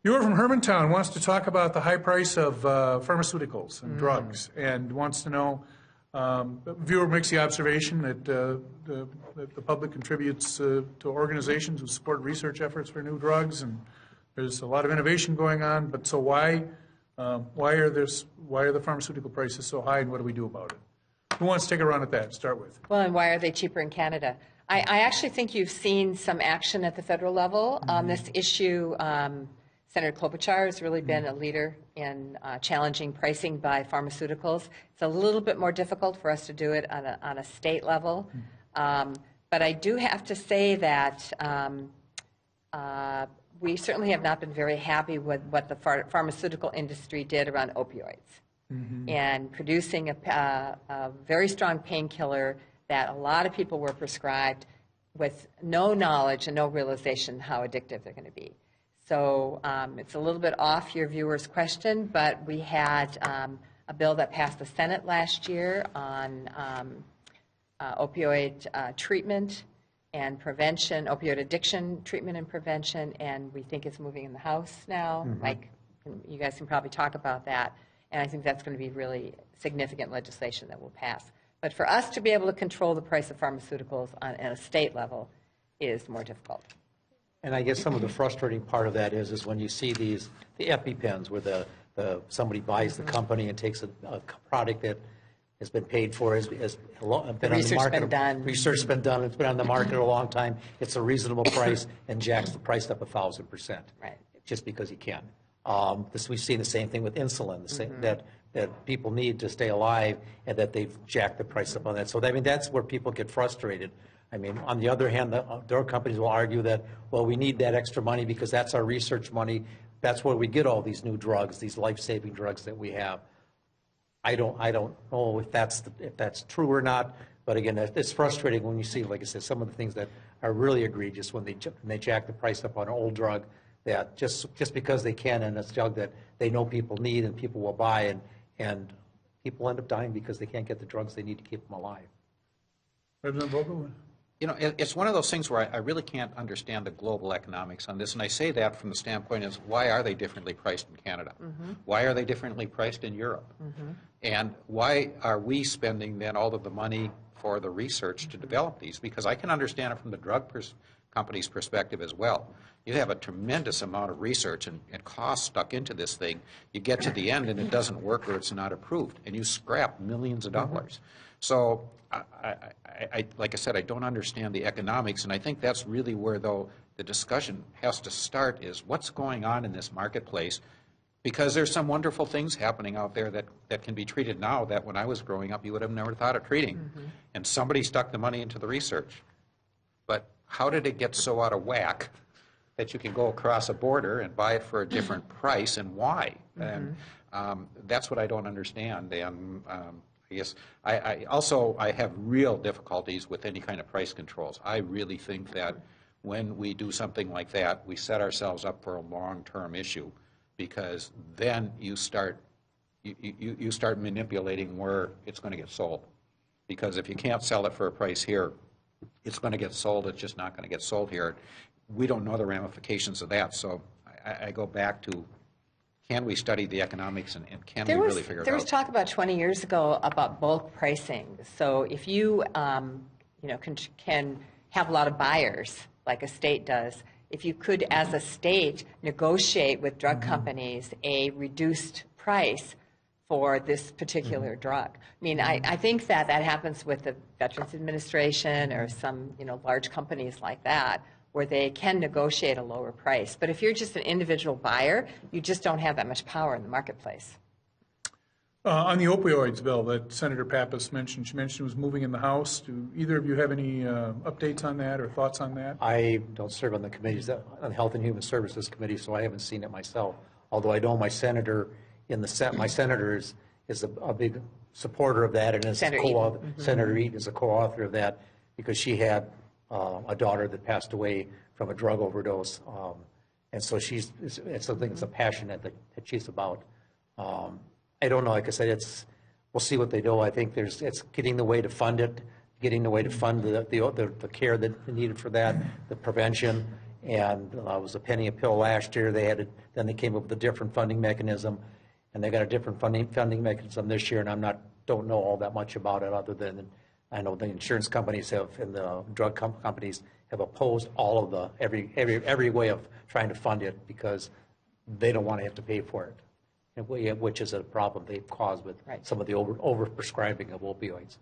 Viewer from Hermantown wants to talk about the high price of pharmaceuticals and drugs, and wants to know, the viewer makes the observation that the public contributes to organizations who support research efforts for new drugs, and there's a lot of innovation going on, but so why are the pharmaceutical prices so high, and what do we do about it? Who wants to take a run at that to start with? Well, and why are they cheaper in Canada? I actually think you've seen some action at the federal level on this issue. Senator Klobuchar has really been a leader in challenging pricing by pharmaceuticals. It's a little bit more difficult for us to do it on a state level. But I do have to say that we certainly have not been very happy with what the pharmaceutical industry did around opioids and producing a very strong painkiller that a lot of people were prescribed with no knowledge and no realization how addictive they're going to be. So it's a little bit off your viewer's question, but we had a bill that passed the Senate last year on opioid treatment and prevention, opioid addiction treatment and prevention, and we think it's moving in the House now. Mike, you guys can probably talk about that, and I think that's going to be really significant legislation that will pass. But for us to be able to control the price of pharmaceuticals at a state level is more difficult. And I guess some of the frustrating part of that is when you see the EpiPens, where somebody buys the company and takes a product that has been paid for, has been on the market. Research's been done. It's been on the market a long time. It's a reasonable price, and jacks the price up 1,000%. Right. Just because he can. We've seen the same thing with insulin, that people need to stay alive, and that they've jacked the price up on that. So I mean, that's where people get frustrated. I mean, on the other hand, the drug companies will argue that, well, we need that extra money because that's our research money. That's where we get all these new drugs, these life-saving drugs that we have. I don't know if that's true or not. But again, it's frustrating when you see, like I said, some of the things that are really egregious when they jack the price up on an old drug that just because they can, and it's a drug that they know people need and people will buy, and people end up dying because they can't get the drugs they need to keep them alive. Representative Vogel? You know, it's one of those things where I really can't understand the global economics on this, and I say that from the standpoint of why are they differently priced in Canada? Why are they differently priced in Europe? And why are we spending then all of the money for the research to develop these? Because I can understand it from the drug company's perspective as well. You have a tremendous amount of research and cost stuck into this thing. You get to the end and it doesn't work or it's not approved, and you scrap millions of dollars. So, like I said, I don't understand the economics, and I think that's really where, though, the discussion has to start is what's going on in this marketplace, because there's some wonderful things happening out there that can be treated now that when I was growing up you would have never thought of treating. And somebody stuck the money into the research. But how did it get so out of whack that you can go across a border and buy it for a different price, and why? And that's what I don't understand. And yes, I have real difficulties with any kind of price controls. I really think that when we do something like that, we set ourselves up for a long-term issue, because then you start manipulating where it's going to get sold. Because if you can't sell it for a price here, it's going to get sold. It's just not going to get sold here. We don't know the ramifications of that. So I go back to, can we study the economics, and can we really figure it out? There was talk about 20 years ago about bulk pricing. So if you can have a lot of buyers, like a state does, if you could, as a state, negotiate with drug companies a reduced price for this particular drug. I mean, I think that happens with the Veterans Administration or some large companies like that, where they can negotiate a lower price. But if you're just an individual buyer, you just don't have that much power in the marketplace. On the opioids bill that Senator Pappas mentioned, she mentioned it was moving in the House. Do either of you have any updates on that or thoughts on that? I don't serve on the committees, on the Health and Human Services Committee, so I haven't seen it myself. Although I know my senator in the Senate, my senator is a big supporter of that, and is Senator Eaton is a co-author of that, because she had a daughter that passed away from a drug overdose, and so it's something that's a passion that she's about. I don't know. Like I said, we'll see what they do. I think it's getting the way to fund it, getting the way to fund the care that needed for that, the prevention, and it was a penny a pill last year. Then they came up with a different funding mechanism, and they got a different funding mechanism this year, and don't know all that much about it other than I know the insurance companies and the drug companies have opposed all of every way of trying to fund it because they don't want to have to pay for it, which is a problem they've caused with Right. some of the overprescribing of opioids.